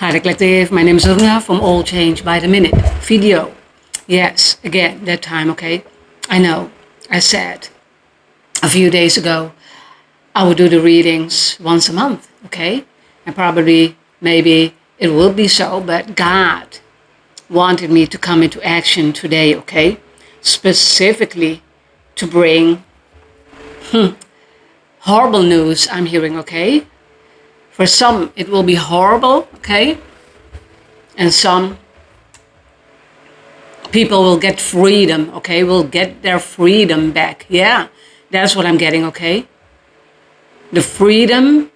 Hi, the collective. My name is Aruna from All Change by the Minute video. Yes, again, that time, okay? I know, I said a few days ago, I would do the readings once a month, okay? And probably, maybe it will be so, but God wanted me to come into action today, okay? Specifically to bring horrible news I'm hearing, okay? For some, it will be horrible, okay? And some people will get freedom, okay? Will get their freedom back. Yeah, that's what I'm getting, okay? The freedom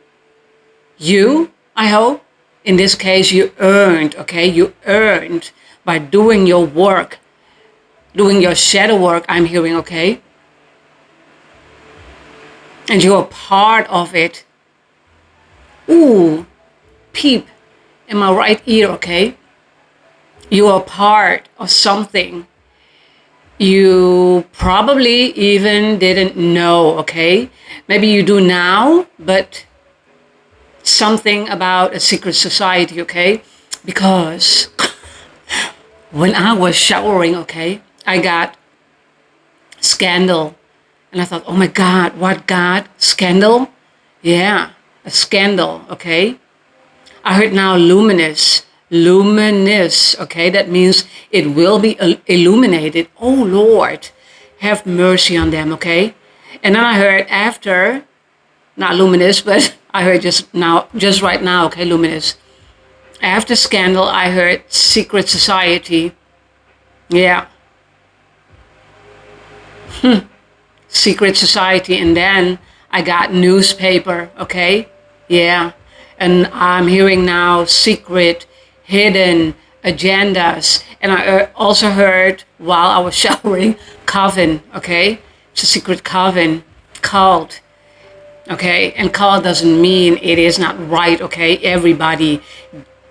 I hope, in this case, you earned, okay? You earned by doing your work, doing your shadow work, I'm hearing, okay? And you're part of it. Ooh, peep in my right ear, okay? You are part of something you probably even didn't know, okay? Maybe you do now, but something about a secret society, okay? Because when I was showering, okay, I got scandal. And I thought, oh my God, what God? Scandal? Yeah, a scandal, okay? I heard now luminous, okay? That means it will be illuminated. Oh Lord, have mercy on them, okay? And then I heard after, not luminous, but I heard just right now, okay, luminous. After scandal, I heard secret society. Yeah. Secret society, and then I got newspaper, okay? Yeah. And I'm hearing now secret, hidden agendas. And I also heard while I was showering, coven, okay? It's a secret coven, cult, okay? And cult doesn't mean it is not right, okay? Everybody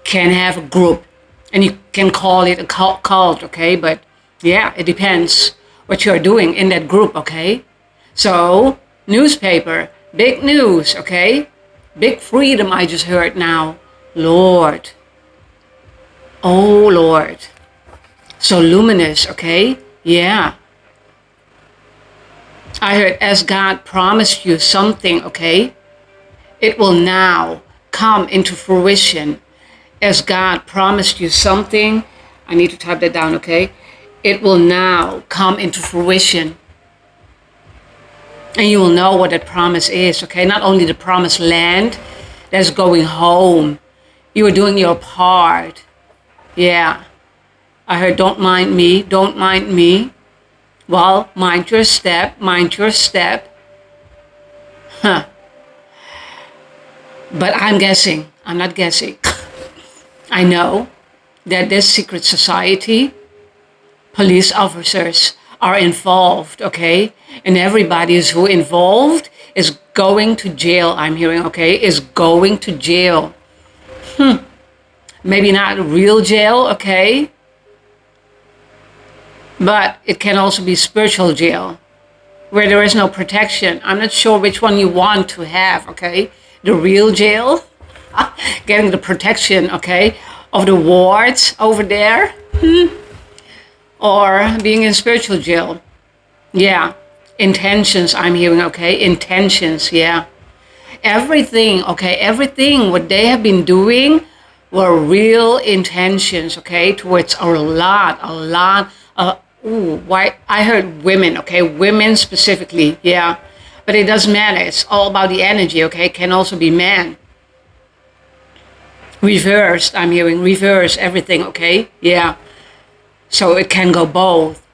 can have a group and you can call it a cult, okay? But yeah, it depends what you're doing in that group, okay? So, newspaper, big news, okay? Big freedom I just heard now. Lord. Oh, Lord. So luminous, okay? Yeah. I heard as God promised you something, okay? It will now come into fruition. As God promised you something, I need to type that down, okay? It will now come into fruition. And you will know what that promise is, okay? Not only the promised land, that's going home. You are doing your part. Yeah. I heard don't mind me, don't mind me. Well, mind your step, mind your step. Huh. But I'm guessing, I'm not guessing. I know that this secret society, police officers are involved, okay? And everybody who involved is going to jail, I'm hearing, okay? Is going to jail. Maybe not real jail, okay? But it can also be spiritual jail, where there is no protection. I'm not sure which one you want to have, okay? The real jail, getting the protection, okay, of the wards over there, or being in spiritual jail. Yeah, intentions I'm hearing, okay? Intentions, yeah. Everything, okay? Everything what they have been doing were real intentions, okay? Towards a lot. Why? I heard women, okay? Women specifically, yeah. But it doesn't matter. It's all about the energy, okay? It can also be men. Reversed, I'm hearing. Reverse everything, okay? Yeah. So it can go both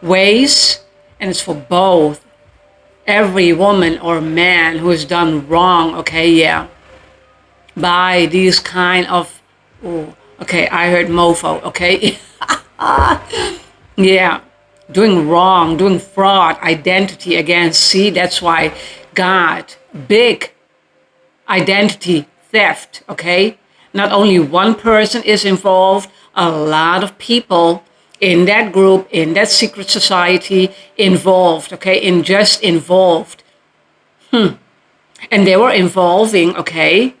ways, and it's for both. Every woman or man who has done wrong, okay, yeah, by these kind of, okay, I heard mofo, okay? Yeah, doing wrong, doing fraud, identity again. See, that's why God, big identity theft, okay? Not only one person is involved, a lot of people in that group, in that secret society involved, okay? Just involved. And they were involving, okay,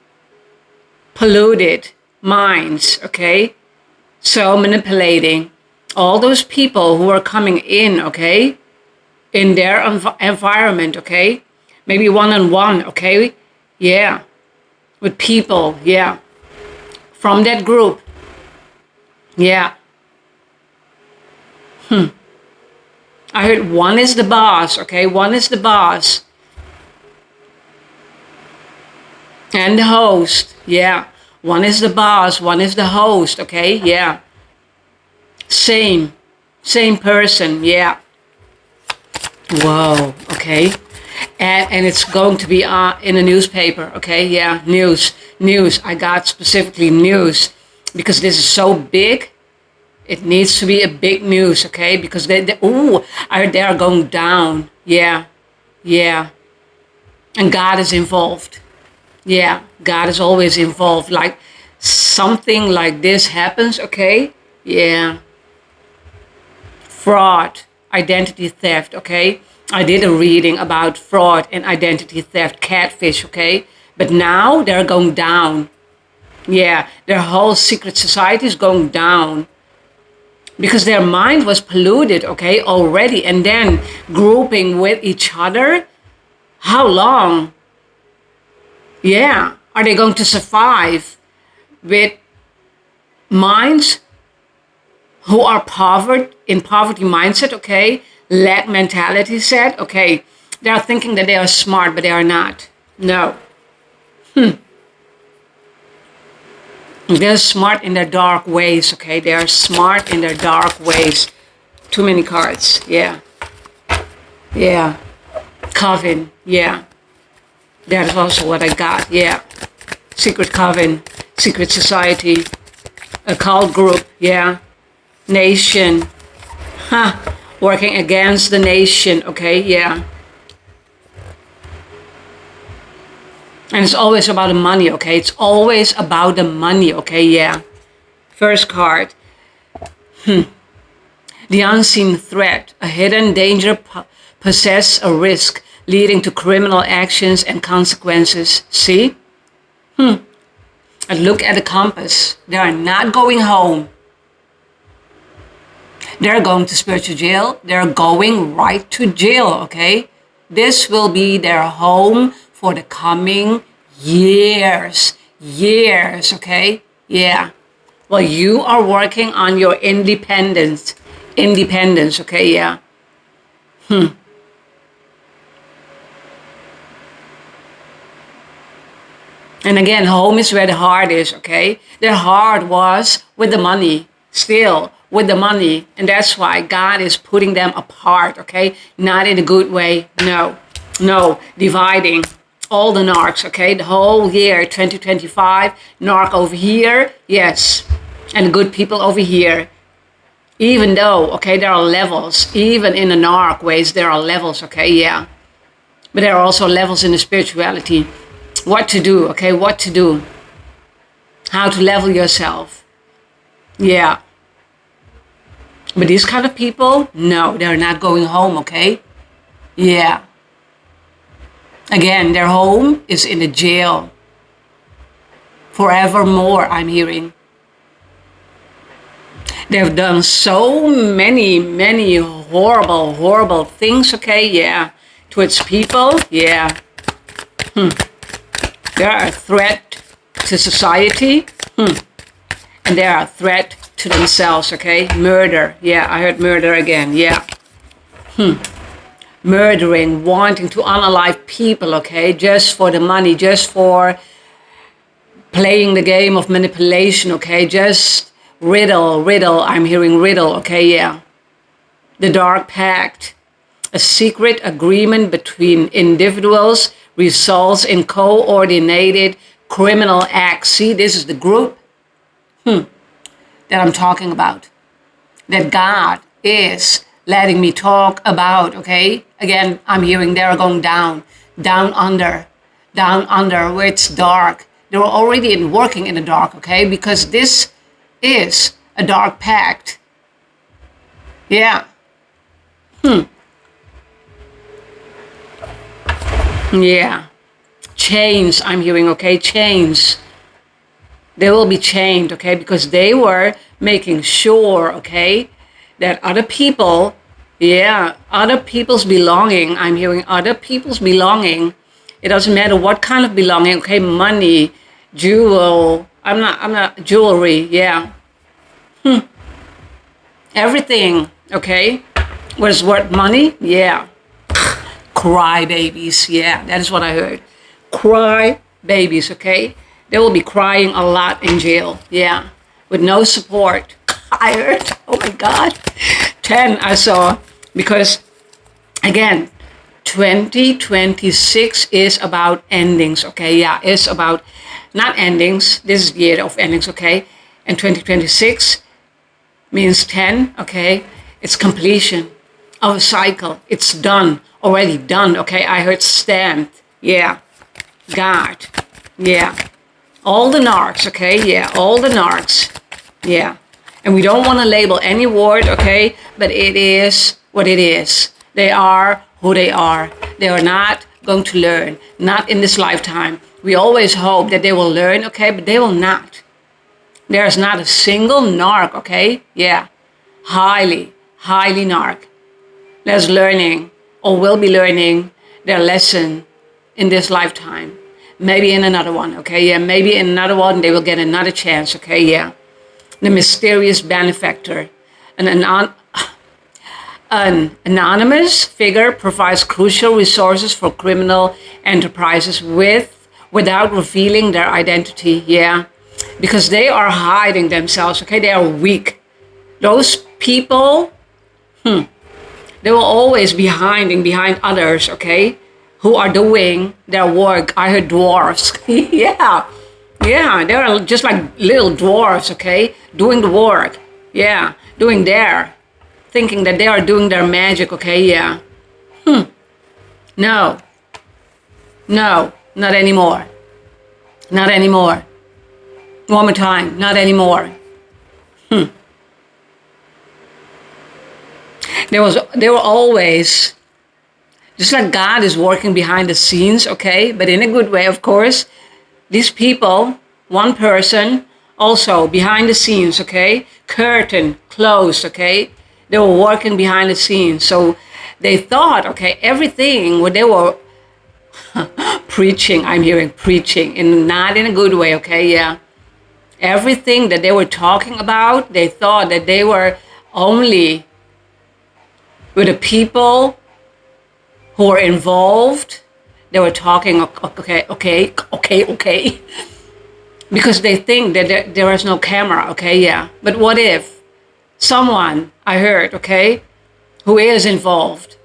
polluted minds, okay? So manipulating all those people who are coming in, okay? In their environment, okay? Maybe one-on-one, okay? Yeah. With people, yeah. From that group. Yeah. I heard one is the boss, okay? One is the boss. And the host, yeah. One is the boss, one is the host, okay? Yeah. Same person, yeah. Whoa, okay. And it's going to be in a newspaper, okay? Yeah, news. I got specifically news because this is so big. It needs to be a big news, okay? Because they are going down. Yeah. And God is involved. Yeah, God is always involved. Like something like this happens, okay? Yeah. Fraud, identity theft, okay? I did a reading about fraud and identity theft, catfish, okay? But now they're going down. Yeah, their whole secret society is going down because their mind was polluted, okay, already. And then grouping with each other. How long? Yeah, are they going to survive with minds who are in poverty mindset, okay? Lack mentality set, okay? They are thinking that they are smart, but they are not. No. They're smart in their dark ways, okay? They are smart in their dark ways. Too many cards, yeah. Yeah. Coven, yeah. That is also what I got, yeah. Secret coven, secret society, occult group, yeah. Nation, working against the nation, okay, yeah. And it's always about the money, okay? It's always about the money, okay, yeah. First card. The unseen threat, a hidden danger possess a risk leading to criminal actions and consequences. See? And look at the compass. They are not going home. They're going to spiritual jail. They're going right to jail, okay? This will be their home for the coming years. Years, okay? Yeah. Well, you are working on your independence. Independence, okay? Yeah. And again, home is where the heart is, okay? Their heart was with the money, still with the money. And that's why God is putting them apart, okay? Not in a good way, no. Dividing all the narcs, okay? The whole year, 2025, narc over here, yes. And the good people over here. Even though, okay, there are levels. Even in the narc ways, there are levels, okay? Yeah. But there are also levels in the spirituality. What to do, okay? What to do. How to level yourself. Yeah. But these kind of people, no, they're not going home, okay? Yeah. Again, their home is in the jail. Forevermore, I'm hearing. They've done so many horrible things, okay? Yeah. Towards people, yeah. They are a threat to society. And they are a threat to themselves, okay? Murder. Yeah, I heard murder again. Yeah. Murdering, wanting to unalive people, okay? Just for the money, just for playing the game of manipulation, okay? Just riddle. I'm hearing riddle, okay? Yeah. The dark pact. A secret agreement between individuals results in coordinated criminal acts. See, this is the group that I'm talking about. That God is letting me talk about, okay? Again, I'm hearing they're going down under, where it's dark. They're already working in the dark, okay? Because this is a dark pact. Yeah. Yeah. Chains, I'm hearing, okay? Chains. They will be chained, okay? Because they were making sure, okay, that other people, yeah, other people's belonging, I'm hearing other people's belonging. It doesn't matter what kind of belonging, okay? Money, I'm not, jewelry, yeah. Everything, okay? What is worth money? Yeah. Cry babies, yeah, that is what I heard. Cry babies, okay? They will be crying a lot in jail, yeah, with no support. I heard, oh my God. 10 I saw, because again, 2026 is about endings, okay? Yeah, it's about not endings. This is the year of endings, okay? And 2026 means 10, okay? It's completion of a cycle. It's done, already done, okay? I heard stamped, yeah. God, yeah. All the narcs, okay? Yeah, all the narcs, yeah. And we don't want to label any word, okay? But it is what it is. They are who they are. They are not going to learn, not in this lifetime. We always hope that they will learn, okay? But they will not. There's not a single narc, okay? Yeah, highly narc that's learning or will be learning their lesson in this lifetime. Maybe in another one, okay? Yeah, maybe in another one they will get another chance, okay? Yeah. The mysterious benefactor. An anonymous figure provides crucial resources for criminal enterprises without revealing their identity, yeah. Because they are hiding themselves, okay? They are weak. Those people, they will always be hiding behind others, okay? Who are doing their work. I heard dwarfs. Yeah, they're just like little dwarfs, okay? Doing the work, yeah, thinking that they are doing their magic, okay? Yeah. No, not anymore. Not anymore. One more time, not anymore. They were always, just like God is working behind the scenes, okay? But in a good way, of course. These people, one person, also behind the scenes, okay? Curtain closed, okay? They were working behind the scenes. So they thought, okay, everything what they were preaching, I'm hearing preaching, not in a good way, okay? Yeah. Everything that they were talking about, they thought that they were only with the people who were involved. They were talking, okay. Because they think that there is no camera, okay, yeah. But what if someone, I heard, okay, who is involved,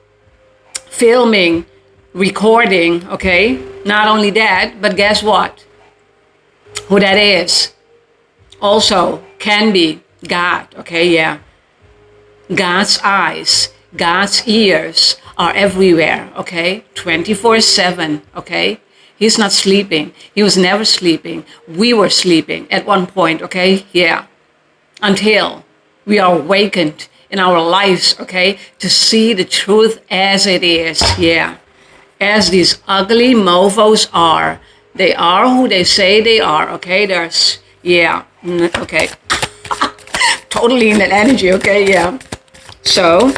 filming, recording, okay, not only that, but guess what? Who that is also can be God, okay, yeah. God's eyes, God's ears are everywhere, okay? 24/7, okay? He's not sleeping. He was never sleeping. We were sleeping at one point, okay? Yeah. Until we are awakened in our lives, okay? To see the truth as it is, yeah. As these ugly mofos are. They are who they say they are, okay? There's, yeah, okay. Totally in that energy, okay? Yeah. So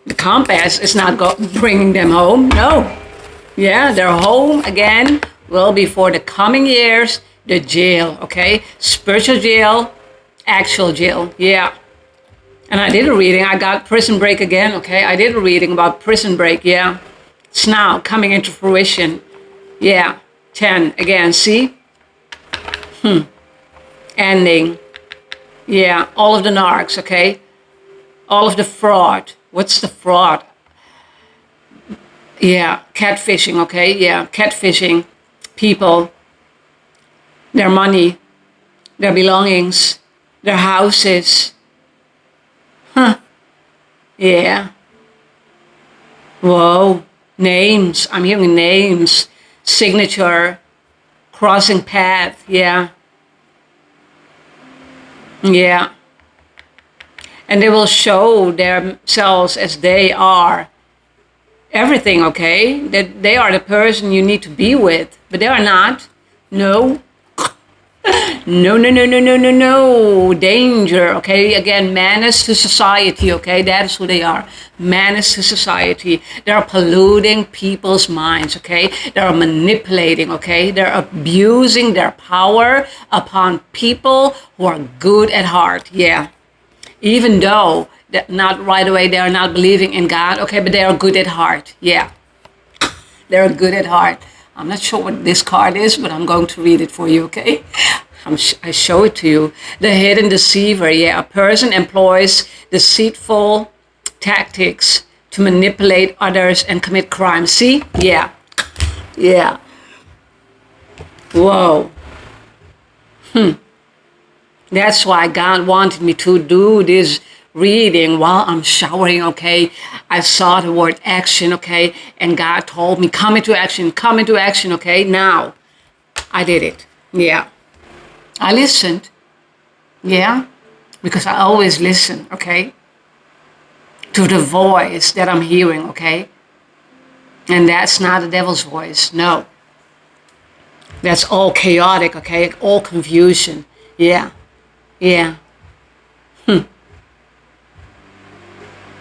the compass is not bringing them home. No. Yeah, their home again will be for the coming years, the jail, okay? Spiritual jail, actual jail, yeah. And I did a reading, I got Prison Break again, okay? I did a reading about Prison Break, yeah. It's now coming into fruition. Yeah, 10 again, see? Ending. Yeah, all of the narcs, okay? All of the fraud. What's the fraud? Yeah, catfishing, okay? Yeah, catfishing people, their money, their belongings, their houses. Yeah. Whoa. Names. I'm hearing names. Signature. Crossing path. Yeah. Yeah. And they will show themselves as they are. Everything, okay? That they are the person you need to be with. But they are not. No. No, no, no, no, no, no, no. Danger, okay? Again, menace to society, okay? That is who they are. Menace to society. They are polluting people's minds, okay? They are manipulating, okay? They're abusing their power upon people who are good at heart, yeah. Even though not right away they are not believing in God, okay? But they are good at heart, yeah. They're good at heart. I'm not sure what this card is, but I'm going to read it for you, okay? I show it to you. The hidden deceiver. Yeah, a person employs deceitful tactics to manipulate others and commit crime. See? Yeah. Yeah. Whoa. That's why God wanted me to do this reading while I'm showering, okay? I saw the word action, okay? And God told me, come into action, okay? Now, I did it. Yeah. I listened. Yeah. Because I always listen, okay? To the voice that I'm hearing, okay? And that's not the devil's voice, no. That's all chaotic, okay? All confusion. Yeah. Yeah.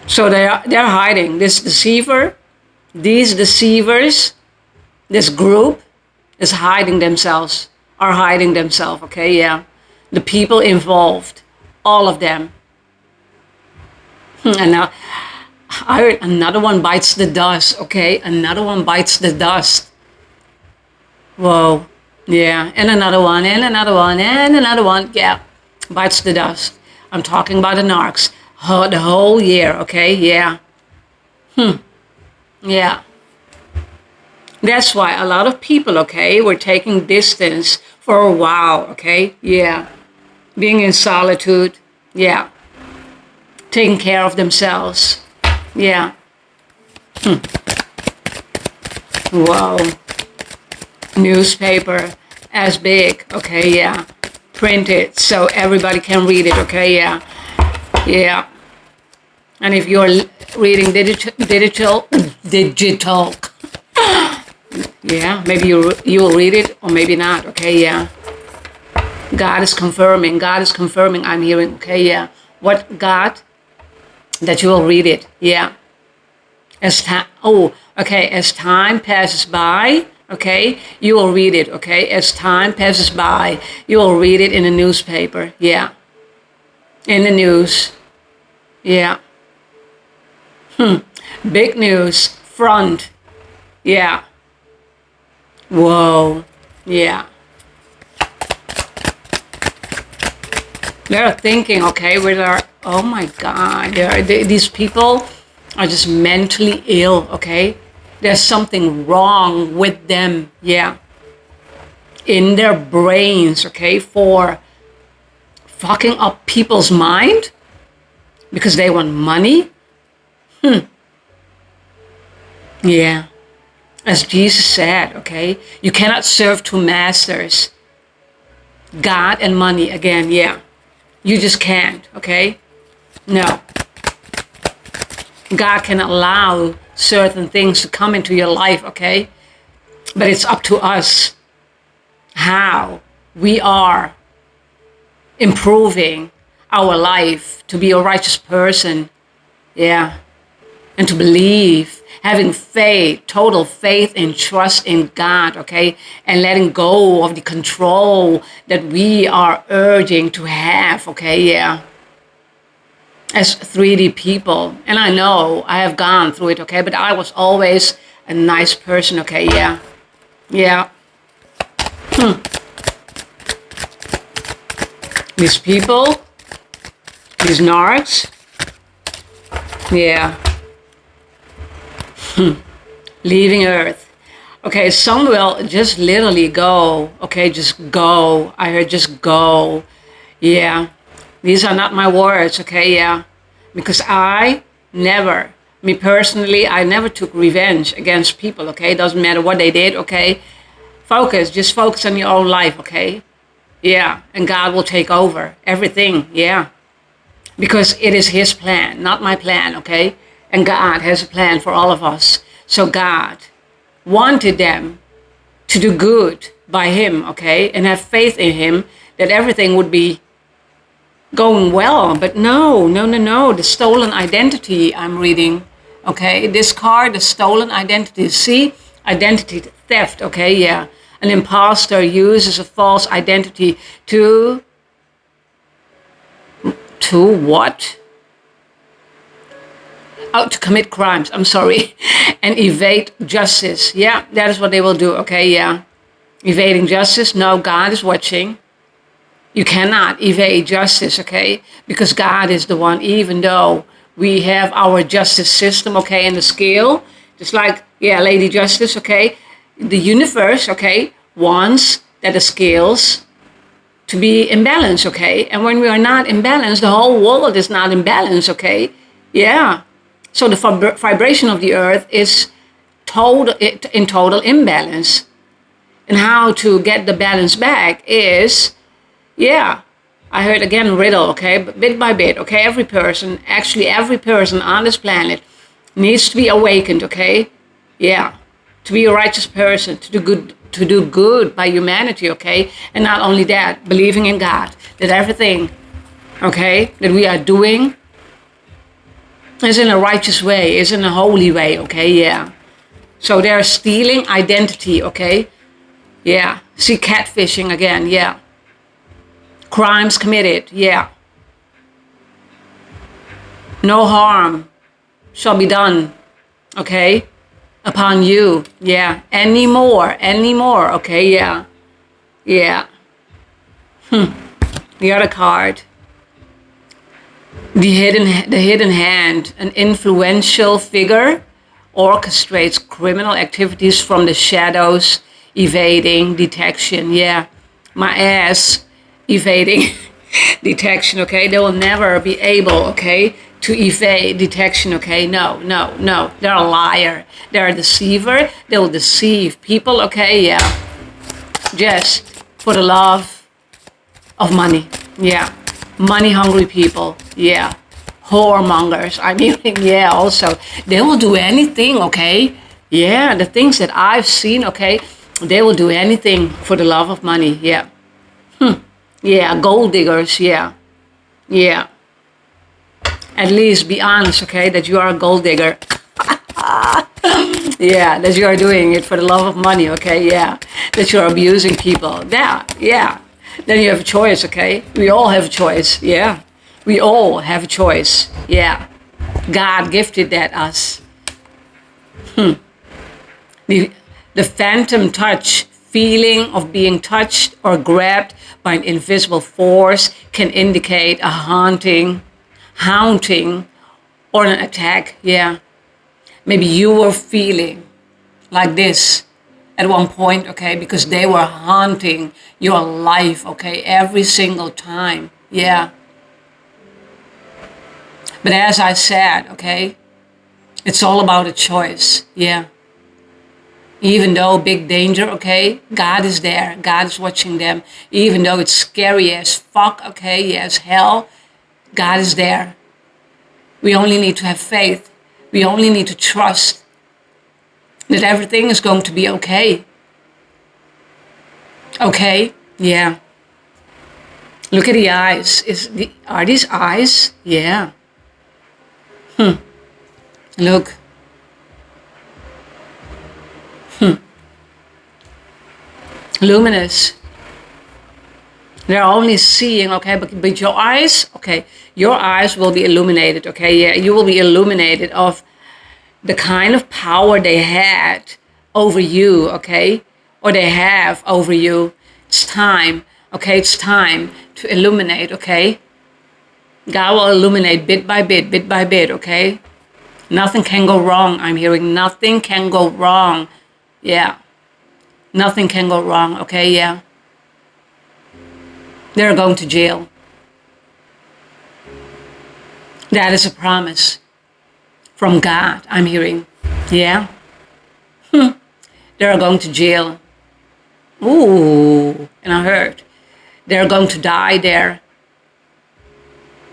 So they're hiding. This deceiver, these deceivers, this group is hiding themselves, are hiding themselves, okay, yeah. The people involved, all of them. And now, I heard another one bites the dust, okay? Another one bites the dust. Whoa, yeah. And another one, and another one, and another one, yeah. Bites the dust. I'm talking about the narcs. The whole year, okay, yeah. Yeah. That's why a lot of people, okay, were taking distance for a while, okay? Yeah. Being in solitude, yeah. Taking care of themselves, yeah. Wow. Newspaper as big, okay, yeah. Print it so everybody can read it, okay, yeah. Yeah. And if you're reading digital, yeah, maybe you'll read it or maybe not, okay, yeah. God is confirming, I'm hearing, okay, yeah. What God? That you will read it, yeah. As time passes by, okay, you will read it, okay. As time passes by, you will read it in the newspaper, yeah. In the news, yeah. Big news, front, yeah. Whoa, yeah. They're thinking, okay, oh my God, these people are just mentally ill, okay? There's something wrong with them, yeah. In their brains, okay, for fucking up people's mind because they want money. Yeah. As Jesus said, okay, you cannot serve two masters. God and money again, yeah. You just can't, okay? No. God can allow certain things to come into your life, okay? But it's up to us how we are improving our life to be a righteous person, yeah. And to believe, having faith, total faith and trust in God, okay? And letting go of the control that we are urging to have, okay? Yeah. As 3D people. And I know I have gone through it, okay? But I was always a nice person, okay? Yeah. Yeah. These people, these narcs, yeah. Leaving Earth. Okay, some will just literally go. Okay, just go. I heard just go. Yeah. These are not my words, okay, yeah. Because me personally, I never took revenge against people, okay? Doesn't matter what they did, okay? Just focus on your own life, okay? Yeah, and God will take over everything, yeah. Because it is His plan, not my plan, okay? And God has a plan for all of us. So God wanted them to do good by him, okay, and have faith in him that everything would be going well. But no, no, no, no. The stolen identity I'm reading, okay, this card, the stolen identity. See, identity theft, okay, yeah. An imposter uses a false identity to what? Oh, to commit crimes, I'm sorry, and evade justice. Yeah, that is what they will do, okay, yeah. Evading justice, no, God is watching. You cannot evade justice, okay, because God is the one, even though we have our justice system, okay, in the scale, just like, yeah, Lady Justice, okay, the universe, okay, wants that the scales to be in balance, okay, and when we are not in balance, the whole world is not in balance, okay, yeah. So the vibration of the earth is in total imbalance. And how to get the balance back is, yeah, I heard again riddle, okay, but bit by bit, okay, every person on this planet needs to be awakened, okay, yeah, to be a righteous person, to do good by humanity, okay, and not only that, believing in God, that everything, okay, that we are doing is in a righteous way, is in a holy way, okay, yeah. So they're stealing identity, okay, yeah. See, catfishing again, yeah. Crimes committed, yeah. No harm shall be done, okay, upon you, yeah. Anymore, okay, yeah. Yeah. The other card. The hidden hand, an influential figure, orchestrates criminal activities from the shadows, evading detection. Yeah, my ass, evading detection. Okay, they will never be able, okay, to evade detection. Okay, no, no, no. They're a liar. They're a deceiver. They will deceive people. Okay, yeah, just for the love of money. Yeah. Money hungry people, yeah. Whoremongers, I mean, yeah, also. They will do anything, okay? Yeah, the things that I've seen, okay? They will do anything for the love of money, yeah. Yeah, gold diggers, yeah. Yeah. At least be honest, okay, that you are a gold digger. Yeah, that you are doing it for the love of money, okay, yeah. That you're abusing people, yeah. Then you have a choice, okay? We all have a choice, yeah. We all have a choice, yeah. God gifted that us. The phantom touch, feeling of being touched or grabbed by an invisible force can indicate a haunting, or an attack, yeah. Maybe you were feeling like this at one point, okay, because they were haunting your life, okay, every single time, yeah. But as I said, okay, it's all about a choice, yeah. Even though big danger, okay, God is there, God is watching them. Even though it's scary as fuck, okay, yes, hell, God is there. We only need to have faith. We only need to trust that everything is going to be okay. Okay, yeah. Look at the eyes. Are these eyes? Yeah. Look. Luminous. They're only seeing, okay, but your eyes, okay, your eyes will be illuminated, okay, yeah, you will be illuminated of the kind of power they had over you, okay, or they have over you. It's time, okay, it's time to illuminate, okay. God will illuminate bit by bit, okay. Nothing can go wrong, I'm hearing. Nothing can go wrong, yeah. Nothing can go wrong, okay, yeah. They're going to jail. That is a promise from God, I'm hearing. Yeah. They're going to jail. Ooh, and I heard they're going to die there.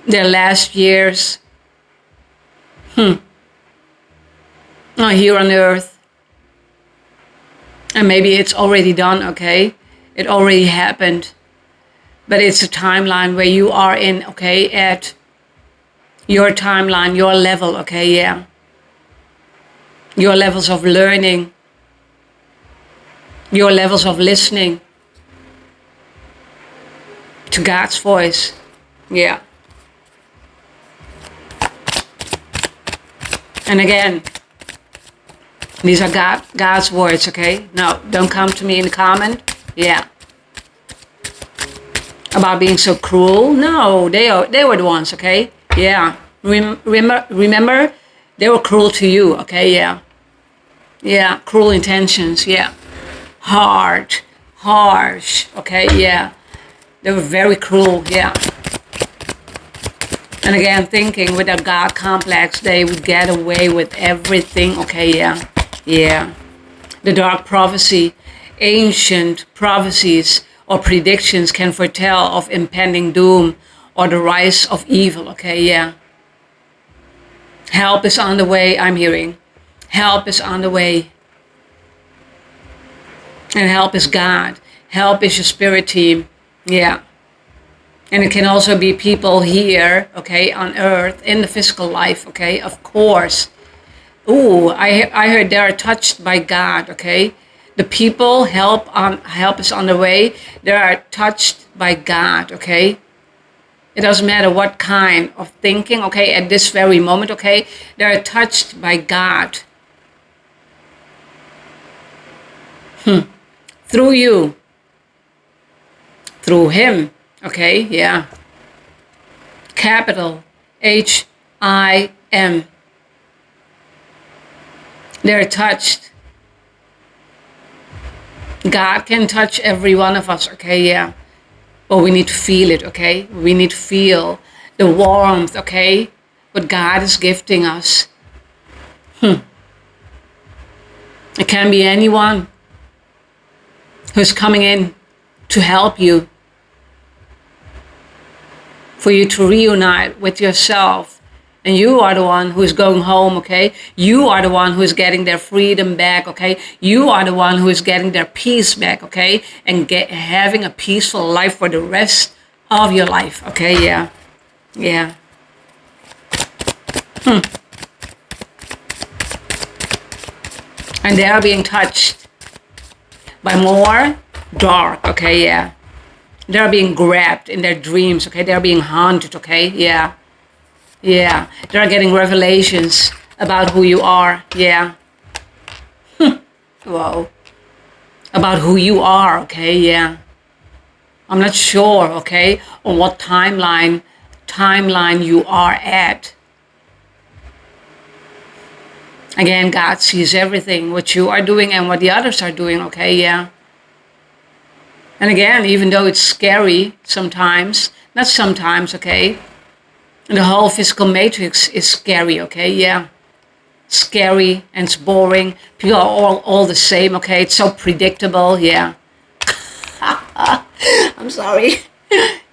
Their last years. Here on earth. And maybe it's already done, okay? It already happened. But it's a timeline where you are in, okay, at your timeline, your level, okay, yeah. Your levels of learning, your levels of listening to God's voice. Yeah. And again, these are God's words, okay? No, don't come to me in the comment. Yeah. About being so cruel. No, they were the ones, okay? Yeah. Remember, they were cruel to you, okay? Yeah. Yeah, cruel intentions, yeah. Hard, harsh, okay? Yeah. They were very cruel, yeah. And again, thinking with a God complex, they would get away with everything. Okay, yeah. Yeah. The dark prophecy, ancient prophecies or predictions can foretell of impending doom or the rise of evil. Okay, yeah. Help is on the way, I'm hearing. Help is on the way. And help is God. Help is your spirit team. Yeah. And it can also be people here, okay, on earth, in the physical life, okay, of course. Ooh, I heard they are touched by God, okay. The people, help is on the way. They are touched by God, okay. It doesn't matter what kind of thinking, okay, at this very moment, okay. They are touched by God. Through you. Through Him. Okay, yeah. Capital H-I-M. They're touched. God can touch every one of us, okay, yeah. But we need to feel it, okay? We need to feel the warmth, okay? What God is gifting us. It can be anyone who's coming in to help you. For you to reunite with yourself. And you are the one who is going home, okay? You are the one who is getting their freedom back, okay? You are the one who is getting their peace back, okay? And having a peaceful life for the rest of your life, okay? Yeah. Yeah. And they are being touched by more dark, okay? Yeah. They're being grabbed in their dreams, okay? They're being haunted, okay? Yeah. Yeah. They're getting revelations about who you are. Yeah. Whoa. About who you are, okay? Yeah. I'm not sure, okay, on what timeline you are at. Again, God sees everything, what you are doing and what the others are doing, okay? Yeah. And again, even though it's scary sometimes, not sometimes, okay? The whole physical matrix is scary, okay? Yeah. Scary and it's boring. People are all the same, okay? It's so predictable, yeah. I'm sorry.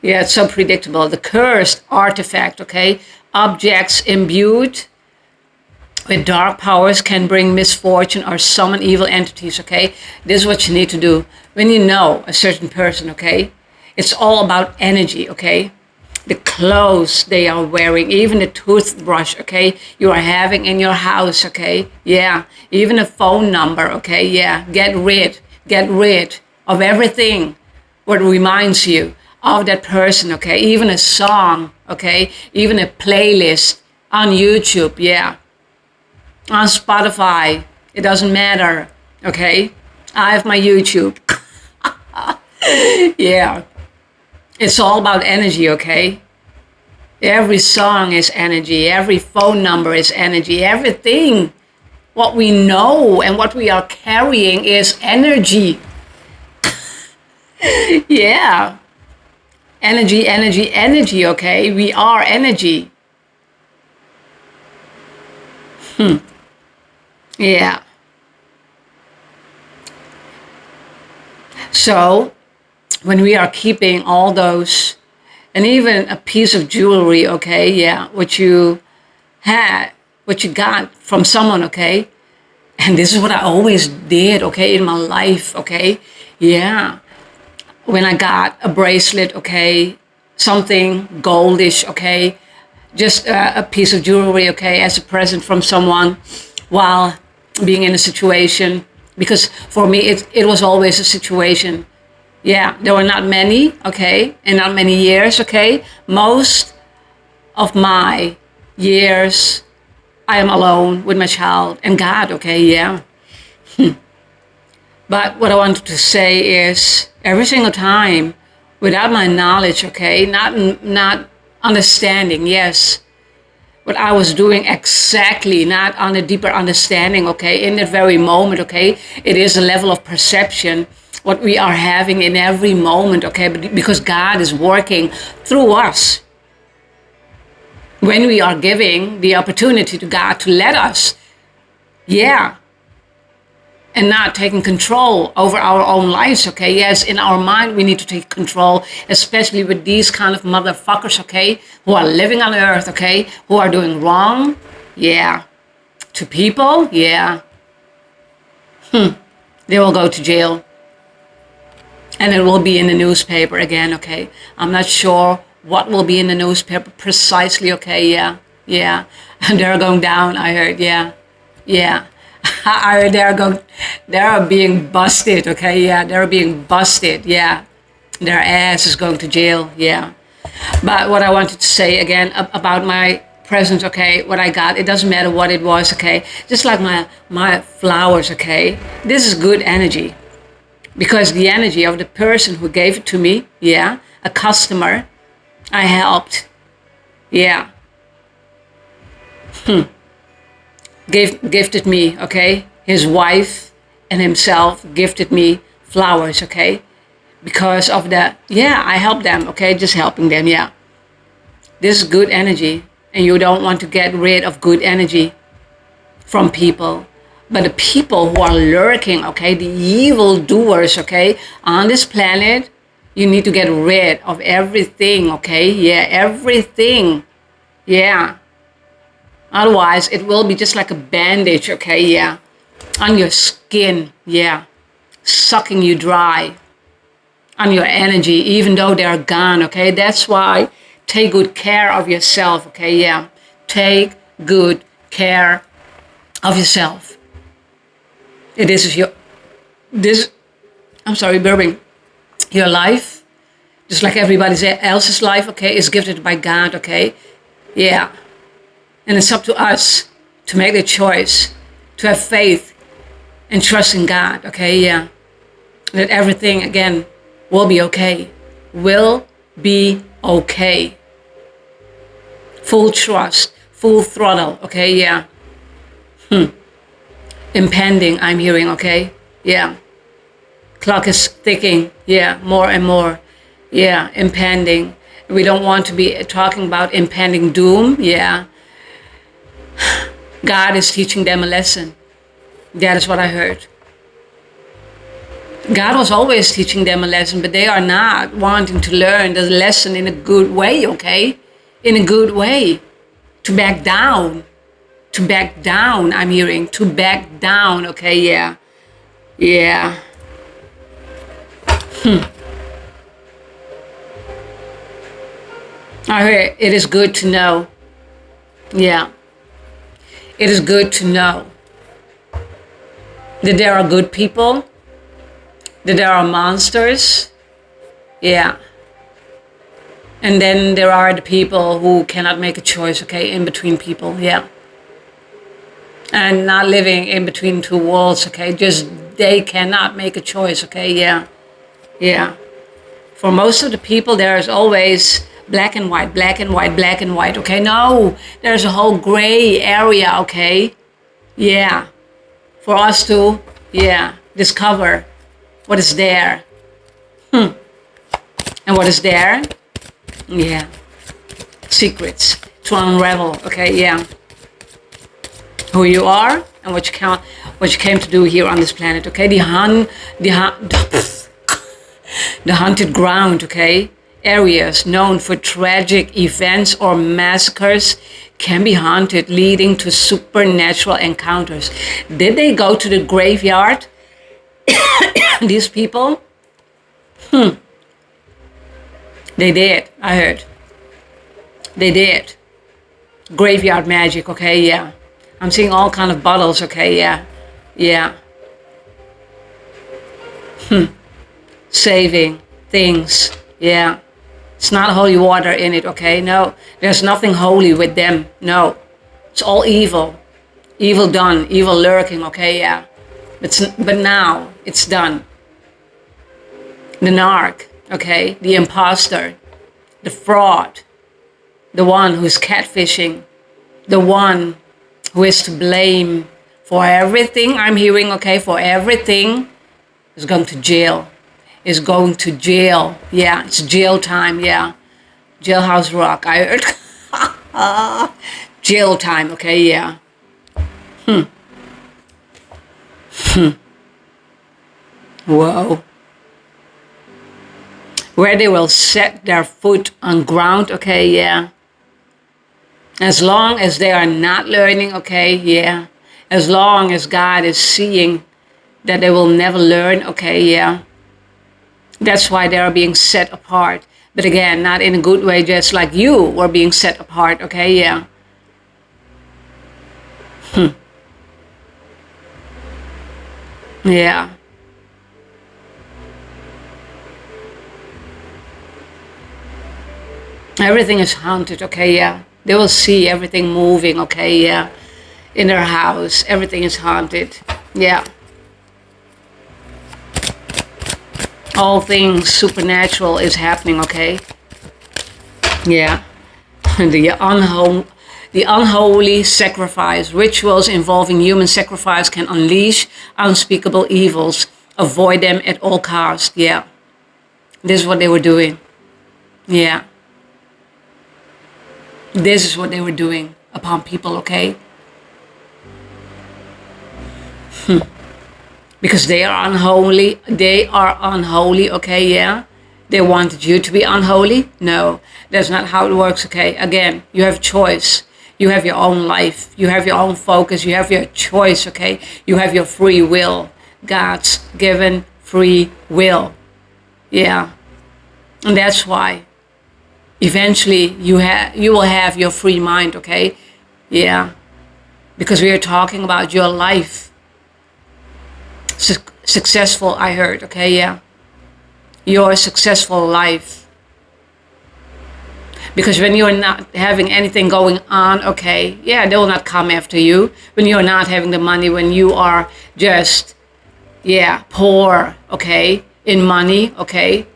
Yeah, it's so predictable. The cursed artifact, okay? Objects imbued with dark powers can bring misfortune or summon evil entities, okay? This is what you need to do. When you know a certain person, okay? It's all about energy, okay? The clothes they are wearing, even the toothbrush, okay? You are having in your house, okay? Yeah, even a phone number, okay? Yeah, get rid of everything what reminds you of that person, okay? Even a song, okay? Even a playlist on YouTube, yeah. On Spotify, it doesn't matter, okay? I have my YouTube. Yeah. It's all about energy, okay? Every song is energy. Every phone number is energy. Everything, what we know and what we are carrying is energy. Yeah. Energy, energy, energy, okay? We are energy. Yeah. So, when we are keeping all those, and even a piece of jewelry, okay, yeah, what you got from someone, okay, and this is what I always did, okay, in my life, okay, yeah, when I got a bracelet, okay, something goldish, okay, just a piece of jewelry, okay, as a present from someone while being in a situation. Because for me, it was always a situation. Yeah, there were not many, okay, and not many years, okay. Most of my years, I am alone with my child and God, okay, yeah. But what I wanted to say is every single time, without my knowledge, okay, not understanding, yes, what I was doing exactly, not on a deeper understanding, okay, in that very moment, okay, it is a level of perception, what we are having in every moment, okay, because God is working through us. When we are giving the opportunity to God to let us, yeah, and not taking control over our own lives, okay? Yes, in our mind, we need to take control, especially with these kind of motherfuckers, okay? Who are living on earth, okay? Who are doing wrong, yeah. To people, yeah. They will go to jail. And it will be in the newspaper again, okay? I'm not sure what will be in the newspaper precisely, okay? Yeah, yeah. And they're going down, I heard, yeah, yeah. They're being busted, okay? Yeah, they're being busted, yeah. Their ass is going to jail, yeah. But what I wanted to say again about my presents, okay, what I got, it doesn't matter what it was, okay? Just like my flowers, okay? This is good energy. Because the energy of the person who gave it to me, yeah, a customer, I helped, yeah. Gifted me, okay? His wife and himself gifted me flowers, okay? Because of that, yeah, I helped them, okay? Just helping them, yeah. This is good energy, and you don't want to get rid of good energy from people. But the people who are lurking, okay, the evil doers, okay, on this planet, you need to get rid of everything, okay? Yeah, everything, yeah. Otherwise, it will be just like a bandage, okay, yeah, on your skin, yeah, sucking you dry, on your energy, even though they're gone, okay? That's why take good care of yourself, okay, yeah. Take good care of yourself. This is I'm sorry, burping. Your life, just like everybody else's life, okay, is gifted by God, okay? Yeah. And it's up to us to make the choice, to have faith and trust in God, okay? Yeah. That everything, again, will be okay. Will be okay. Full trust, full throttle, okay? Yeah. Impending, I'm hearing, okay? Yeah. Clock is ticking, yeah, more and more. Yeah, impending. We don't want to be talking about impending doom, yeah. God is teaching them a lesson. That is what I heard. God was always teaching them a lesson, but they are not wanting to learn the lesson in a good way, okay? In a good way. To back down. To back down, I'm hearing. To back down, okay, yeah. Yeah. I heard it is good to know. Yeah. It is good to know that there are good people, that there are monsters, yeah. And then there are the people who cannot make a choice, okay, in between people, yeah. And not living in between two worlds, okay, just they cannot make a choice, okay, yeah, yeah. For most of the people, there is always black and white, black and white, black and white, okay? No, there's a whole gray area, okay? Yeah, for us to, yeah, discover what is there. And what is there? Yeah, secrets to unravel, okay, yeah. Who you are and what you came to do here on this planet, okay? The haunted ground, okay? Areas known for tragic events or massacres can be haunted, leading to supernatural encounters. Did they go to the graveyard? These people? They did. I heard. They did. Graveyard magic, okay, yeah. I'm seeing all kind of bottles, okay, yeah. Yeah. Saving things, yeah. It's not holy water in it, okay? No, there's nothing holy with them, no. It's all evil. Evil done, evil lurking, okay, yeah. But now, it's done. The narc, okay? The imposter, the fraud, the one who's catfishing, the one who is to blame for everything I'm hearing, okay? For everything, is going to jail. Is going to jail. Yeah, it's jail time, yeah. Jailhouse Rock, I heard. Jail time, okay, yeah. Whoa. Where they will set their foot on ground, okay, yeah. As long as they are not learning, okay, yeah. As long as God is seeing that they will never learn, okay, yeah. That's why they are being set apart. But again, not in a good way, just like you were being set apart, okay, yeah. Yeah. Everything is haunted, okay, yeah. They will see everything moving, okay, yeah. In their house, everything is haunted, yeah. All things supernatural is happening, okay? Yeah. The unholy sacrifice, rituals involving human sacrifice can unleash unspeakable evils. Avoid them at all costs, yeah. This is what they were doing. Yeah. This is what they were doing upon people, okay? Because they are unholy. They are unholy, okay, yeah? They wanted you to be unholy? No, that's not how it works, okay? Again, you have choice. You have your own life. You have your own focus. You have your choice, okay? You have your free will. God's given free will. Yeah. And that's why eventually you will have your free mind, okay? Yeah. Because we are talking about your life. Successful, I heard, okay, yeah. Your successful life. Because when you're not having anything going on, okay, yeah, they will not come after you. When you're not having the money, when you are just, yeah, poor, okay, in money, okay,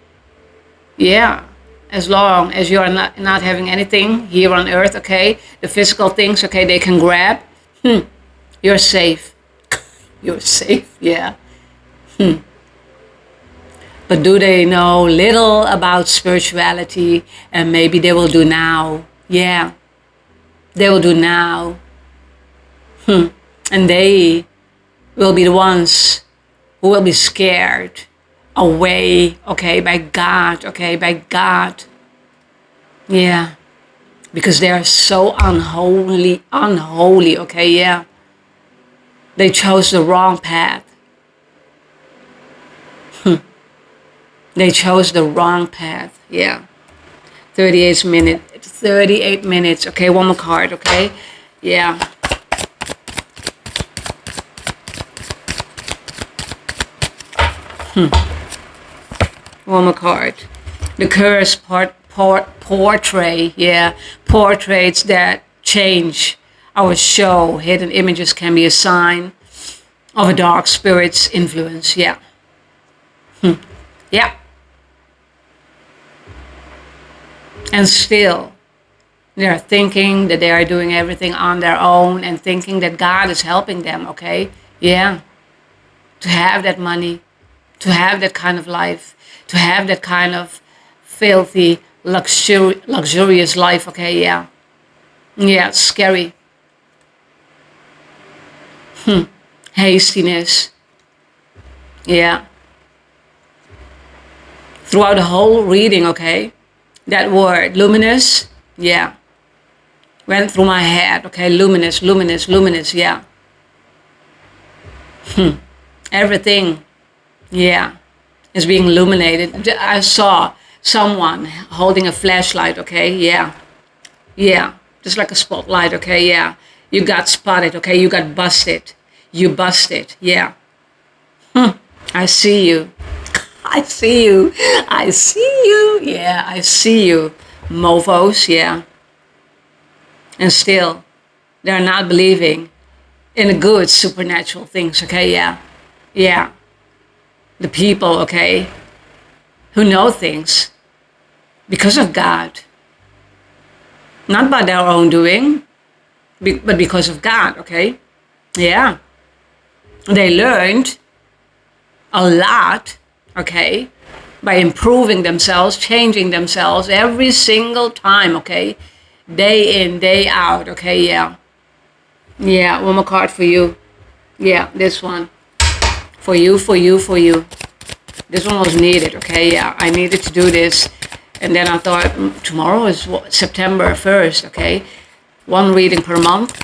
yeah. As long as you're not having anything here on earth, okay, the physical things, okay, they can grab, you're safe. You're safe, yeah. But do they know little about spirituality? And maybe they will do now. Yeah, they will do now. And they will be the ones who will be scared away, okay, by God, okay, by God. Yeah, because they are so unholy, okay, yeah. They chose the wrong path. They chose the wrong path, yeah. 38 minutes, okay, one more card, okay, yeah. One more card. The curse portray, yeah, portraits that change our show. Hidden images can be a sign of a dark spirit's influence, yeah. Yeah. And still, they are thinking that they are doing everything on their own and thinking that God is helping them, okay? Yeah. To have that money, to have that kind of life, to have that kind of filthy, luxurious life, okay? Yeah. Yeah, it's scary. Hastiness. Yeah. Throughout the whole reading, okay? That word, luminous, yeah. Went through my head, okay? Luminous, luminous, luminous, yeah. Everything, yeah, is being illuminated. I saw someone holding a flashlight, okay? Yeah. Yeah. Just like a spotlight, okay? Yeah. You got spotted, okay? You got busted. You busted. Yeah. I see you. I see you. I see you. Yeah, I see you. Mofos, yeah. And still, they're not believing in the good supernatural things, okay? Yeah. Yeah. The people, okay, who know things because of God. Not by their own doing, but because of God, okay? Yeah. They learned a lot, okay, by improving themselves, changing themselves every single time, okay? Day in, day out, okay? Yeah. Yeah, one more card for you. Yeah, this one. For you, for you, for you. This one was needed, okay? Yeah, I needed to do this. And then I thought, tomorrow is September 1st, okay? One reading per month.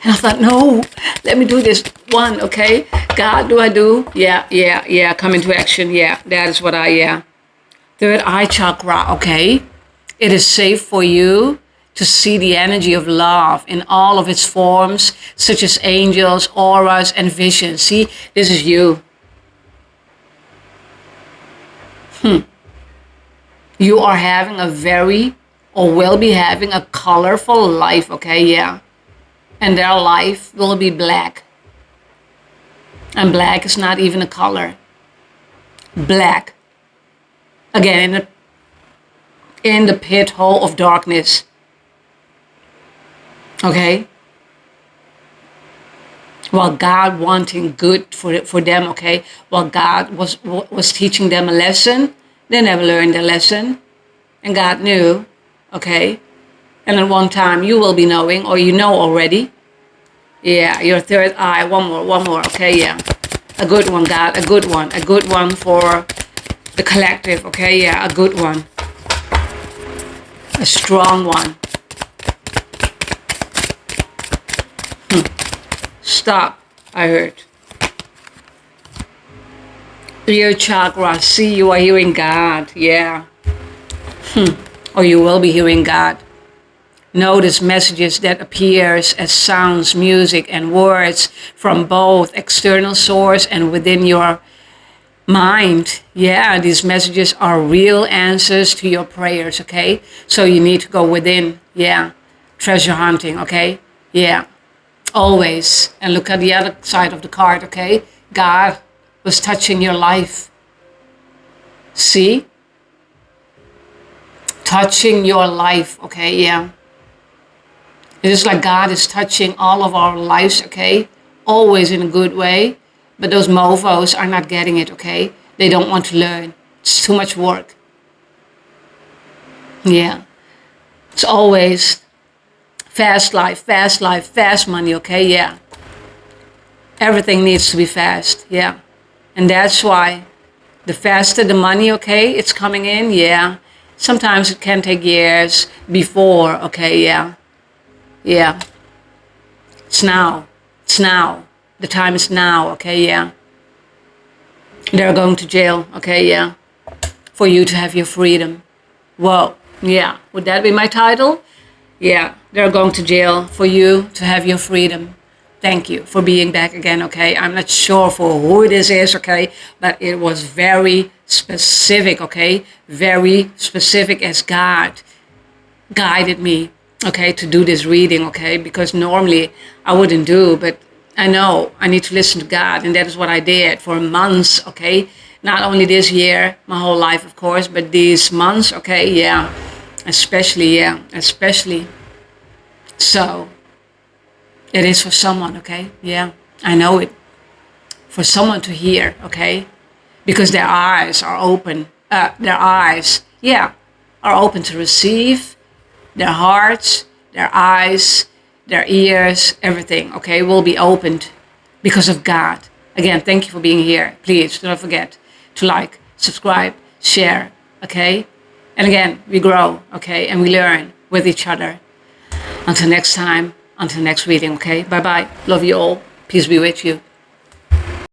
And I thought, no, let me do this one, okay? God, do I do? Yeah, yeah, yeah, come into action. Yeah, that is what yeah. Third eye chakra, okay? It is safe for you to see the energy of love in all of its forms, such as angels, auras, and visions. See, this is you. You are having a very, or will be having a colorful life, okay? Yeah. And their life will be black. And black is not even a color. Black. Again, in the pit hole of darkness. Okay? While God wanting good for them, okay? While God was teaching them a lesson, they never learned the lesson. And God knew, okay? And at one time you will be knowing, or you know already. Yeah, your third eye. One more, okay? Yeah. A good one, God, a good one. A good one for the collective, okay? Yeah, a good one. A strong one. Stop, I heard. Ear chakra, see, you are hearing God, yeah. Or you will be hearing God. Notice messages that appears as sounds, music, and words from both external source and within your mind. Yeah, these messages are real answers to your prayers, okay? So you need to go within, yeah. Treasure hunting, okay? Yeah. Always. And look at the other side of the card, okay? God was touching your life. See? Touching your life, okay? Yeah. It is like God is touching all of our lives, okay? Always in a good way. But those mofos are not getting it, okay? They don't want to learn. It's too much work. Yeah. It's always fast life, fast money, okay? Yeah. Everything needs to be fast, yeah. And that's why the faster the money, okay, it's coming in, yeah. Sometimes it can take years before, okay, yeah. Yeah. It's now. It's now. The time is now, okay, yeah. They're going to jail, okay, yeah. For you to have your freedom. Whoa, yeah. Would that be my title? Yeah, they're going to jail for you to have your freedom. Thank you for being back again, okay? I'm not sure for who this is, okay? But it was very specific, okay? Very specific as God guided me, okay, to do this reading, okay? Because normally I wouldn't do, but I know I need to listen to God, and that is what I did for months, okay? Not only this year, my whole life, of course, but these months, okay? Yeah, especially, yeah, especially. So it is for someone, okay? Yeah, I know it. For someone to hear, okay? Because their eyes are open. Their eyes, yeah, are open to receive. Their hearts, their eyes, their ears, everything, okay, will be opened because of God. Again, thank you for being here. Please do not forget to like, subscribe, share, okay? And again, we grow, okay? And we learn with each other. Until next time, until next reading, okay? Bye-bye. Love you all. Peace be with you.